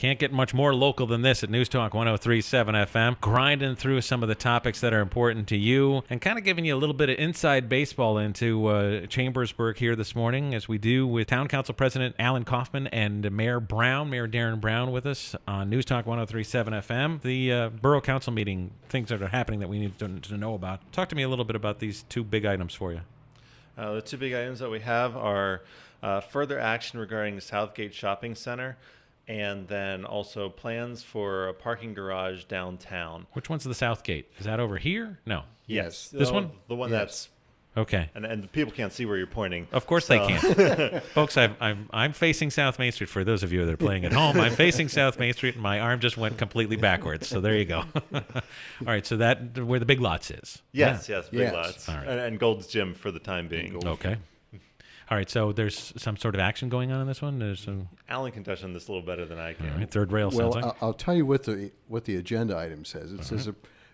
Can't get much more local than this at News Talk 103.7 FM. Grinding through some of the topics that are important to you and kind of giving you a little bit of inside baseball into Chambersburg here this morning, as we do with Town Council President Alan Coffman and Mayor Darren Brown with us on News Talk 103.7 FM. The Borough Council meeting, things that are happening that we need to know about. Talk to me a little bit about these two big items for you. The two big items that we have are further action regarding Southgate Shopping Center, and then also plans for a parking garage downtown. Which one's the Southgate? Is that over here? No. Yes. This one? The one that's... Okay. And people can't see where you're pointing. Of course they can't. Folks, I'm facing South Main Street. For those of you that are playing at home, I'm facing South Main Street, and my arm just went completely backwards. So there you go. All right, so that where the Big Lots is. Yes, Big Lots. All right. And Gold's Gym for the time being. Okay. All right, so there's some sort of action going on in this one? There's some... Alan can touch on this a little better than I can. All right, third rail sounds like. I'll tell you what the agenda item says. It says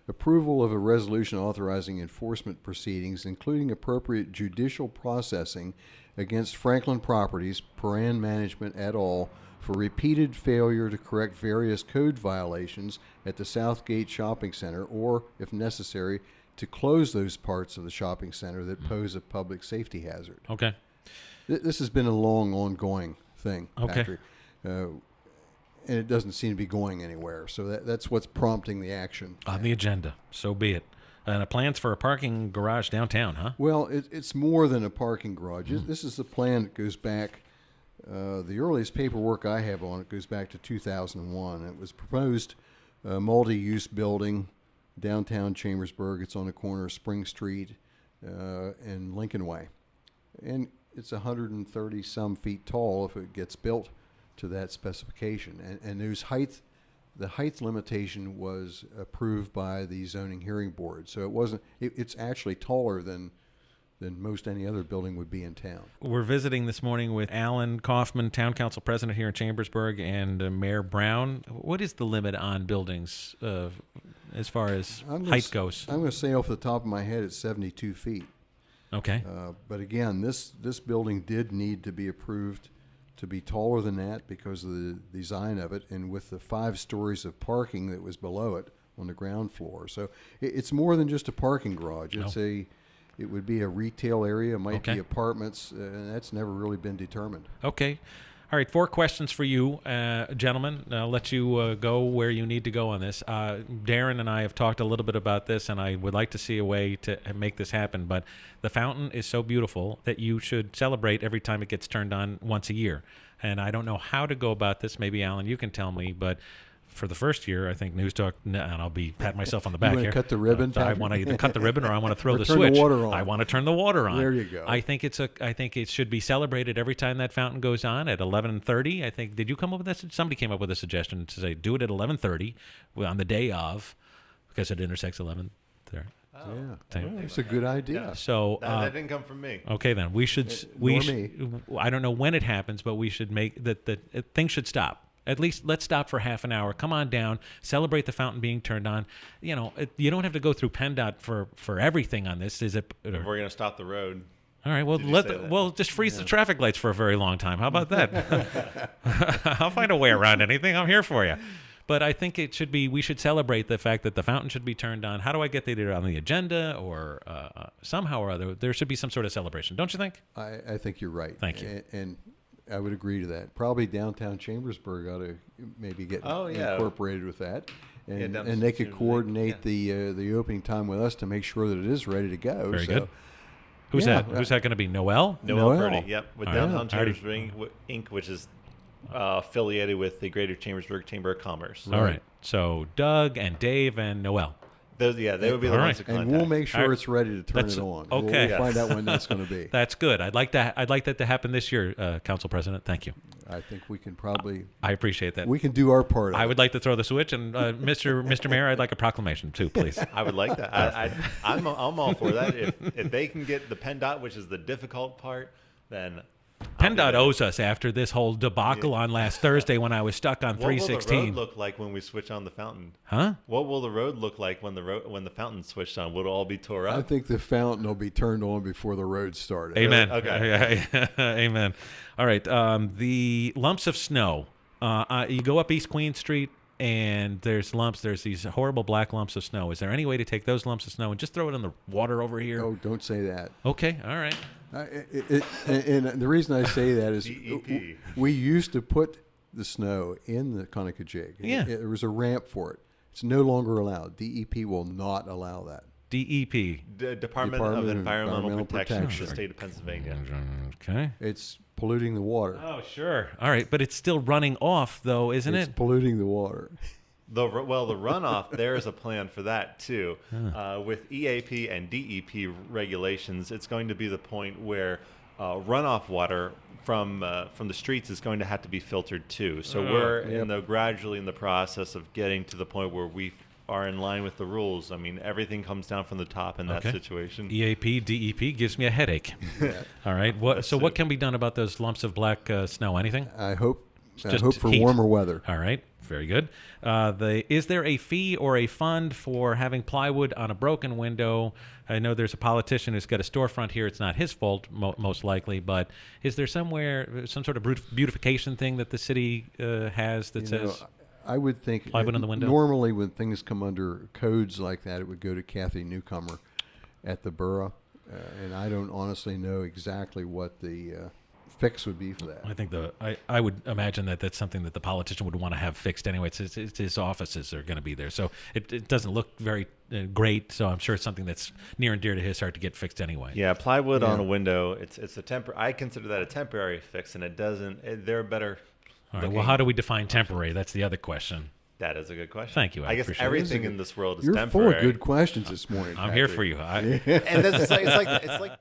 approval of a resolution authorizing enforcement proceedings, including appropriate judicial processing against Franklin Properties, Paran Management et al., for repeated failure to correct various code violations at the Southgate Shopping Center, or, if necessary, to close those parts of the shopping center that pose a public safety hazard. Okay. This has been a long, ongoing thing, Patrick. And it doesn't seem to be going anywhere. So that's what's prompting the action. On the agenda. So be it. And plans for a parking garage downtown, huh? Well, it's more than a parking garage. This is the plan that goes back, the earliest paperwork I have on it goes back to 2001. It was proposed multi-use building, downtown Chambersburg. It's on the corner of Spring Street and Lincoln Way. And it's 130 some feet tall if it gets built to that specification. And the height limitation was approved by the zoning hearing board. So it's actually taller than most any other building would be in town. We're visiting this morning with Alan Coffman, Town Council President here in Chambersburg, and Mayor Brown. What is the limit on buildings as far as height goes? I'm going to say off the top of my head it's 72 feet. Okay. But again, this building did need to be approved to be taller than that because of the design of it, and with the 5 stories of parking that was below it on the ground floor. So it's more than just a parking garage. It would be a retail area, might be apartments, and that's never really been determined. Okay. All right, 4 questions for you, gentlemen. I'll let you go where you need to go on this. Darren and I have talked a little bit about this, and I would like to see a way to make this happen. But the fountain is so beautiful that you should celebrate every time it gets turned on once a year. And I don't know how to go about this. Maybe, Alan, you can tell me, but... For the first year, I think News Talk, and I'll be patting myself on the back you here. Cut the ribbon. I want to either cut the ribbon or I want to throw the turn switch. The water on. I want to turn the water on. There you go. I think it should be celebrated every time that fountain goes on at 11:30. I think. Did you come up with this? Somebody came up with a suggestion to say do it at 11:30 on the day of, because it intersects 11:30. Yeah, that's a good idea. Yeah. So that didn't come from me. Okay, then we should. I don't know when it happens, but we should make that things should stop. At least let's stop for half an hour. Come on down. Celebrate the fountain being turned on. You know, you don't have to go through PennDOT for everything on this. Is it? We're going to stop the road. All right. Well, just freeze the traffic lights for a very long time. How about that? I'll find a way around anything. I'm here for you. But I think it should be. We should celebrate the fact that the fountain should be turned on. How do I get that either on the agenda or somehow or other? There should be some sort of celebration, don't you think? I think you're right. Thank you. And I would agree to that. Probably downtown Chambersburg ought to maybe get incorporated with that, and they could coordinate the opening time with us to make sure that it is ready to go. Very good. Who's that? Who's that going to be? Noel Purdy. Yep, with Downtown Chambersburg Inc., which is affiliated with the Greater Chambersburg Chamber of Commerce. All right. So Doug and Dave and Noel. They would be the ones to contact. And we'll make sure it's ready to turn it on. Okay. We'll find out when that's going to be. That's good. I'd like that to happen this year, Council President. Thank you. I think we can probably. I appreciate that. We can do our part. I would like to throw the switch, and Mr. Mayor, I'd like a proclamation too, please. I would like that. I'm all for that. If they can get the PennDOT, which is the difficult part, then. PennDOT owes us after this whole debacle on last Thursday when I was stuck on 316. What will the road look like when we switch on the fountain? Huh? What will the road look like when the fountain's switched on? Will it all be tore up? I think the fountain will be turned on before the road started. Amen. Okay. Amen. All right. The lumps of snow You go up East Queen Street, and there's lumps. There's these horrible black lumps of snow. Is there any way to take those lumps of snow and just throw it in the water over here? Oh, don't say that. Okay, all right. And the reason I say that is DEP. we used to put the snow in the Conococheague. Yeah. There was a ramp for it. It's no longer allowed. DEP will not allow that. DEP. Department of Environmental Protection, Protection. the state of Pennsylvania. Okay. It's polluting the water. Oh, sure. All right, but it's still running off, though, isn't It's it? polluting the water. The runoff, there is a plan for that too. With EAP and DEP regulations, it's going to be the point where runoff water from the streets is going to have to be filtered too. So we're gradually in the process of getting to the point where we are in line with the rules. I mean, everything comes down from the top in that situation. EAP, DEP gives me a headache. All right. So what can be done about those lumps of black snow? Anything? I hope Just for heat. warmer weather. All right. Very good. Is there a fee or a fund for having plywood on a broken window? I know there's a politician who's got a storefront here. It's not his fault, most likely, but is there somewhere some sort of beautification thing that the city has that says I would think plywood on the window? Normally, when things come under codes like that, it would go to Kathy Newcomer at the Borough, and I don't honestly know exactly what the fix would be for that. I think I would imagine that that's something that the politician would want to have fixed anyway. It's his offices are going to be there, so it doesn't look very great. So I'm sure it's something that's near and dear to his heart to get fixed anyway. Yeah, plywood on a window. It's a I consider that a temporary fix, and it doesn't. There are better. All right. Well, how do we define temporary? That's the other question. That is a good question. Thank you. I guess appreciate everything in this world is You're temporary. full of good questions this morning. I'm here for you. And it's like